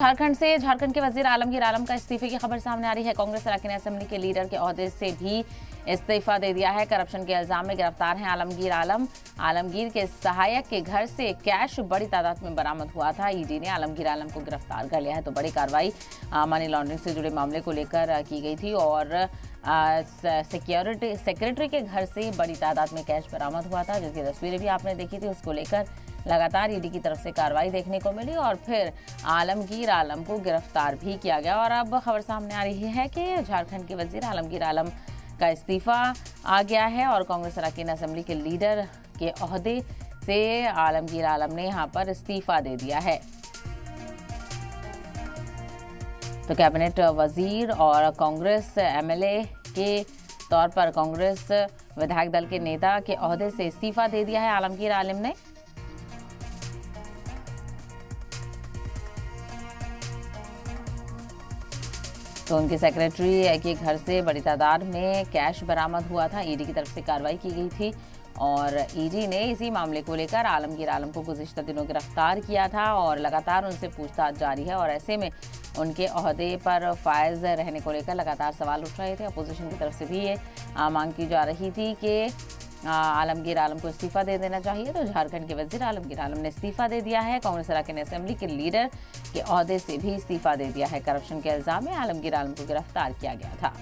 झारखंड के वजीर आलमगीर आलम का इस्तीफे की खबर सामने आ रही है। कांग्रेस अरकान असेंबली के लीडर के ओहदे से भी इस्तीफा दे दिया है। करप्शन के इल्जाम में गिरफ्तार हैं आलमगीर आलम। आलमगीर के सहायक के घर से कैश बड़ी तादाद में बरामद हुआ था। ईडी ने आलमगीर आलम को गिरफ्तार कर लिया है। तो बड़ी कार्रवाई मनी लॉन्ड्रिंग से जुड़े मामले को लेकर की गई थी और सेक्रेटरी के घर से बड़ी तादाद में कैश बरामद हुआ था, जिसकी तस्वीरें भी आपने देखी थी। उसको लेकर लगातार ईडी की तरफ से कार्रवाई देखने को मिली और फिर आलमगीर आलम को गिरफ्तार भी किया गया। और अब खबर सामने आ रही है कि झारखंड के वजीर आलमगीर आलम का इस्तीफा आ गया है और कांग्रेस अरकान असेंबली के लीडर के ओहदे से आलमगीर आलम ने यहां पर इस्तीफा दे दिया है। तो कैबिनेट वजीर और कांग्रेस एमएलए के तौर पर कांग्रेस विधायक दल के नेता के ओहदे से इस्तीफा दे दिया है आलमगीर आलम ने। तो उनके सेक्रेटरी के घर से बड़ी तादाद में कैश बरामद हुआ था। ईडी की तरफ से कार्रवाई की गई थी और ईडी ने इसी मामले को लेकर आलमगीर आलम को गुज़िश्ता दिनों गिरफ्तार किया था और लगातार उनसे पूछताछ जारी है। और ऐसे में उनके ओहदे पर फायज रहने को लेकर लगातार सवाल उठ रहे थे। अपोजिशन की तरफ से भी ये मांग की जा रही थी कि आलमगीर आलम को इस्तीफा दे देना चाहिए। तो झारखंड के वजीर आलमगीर आलम ने इस्तीफा दे दिया है। कांग्रेस अरकान असेंबली के लीडर के ओहदे से भी इस्तीफा दे दिया है। करप्शन के इल्जाम में आलमगीर आलम को गिरफ्तार किया गया था।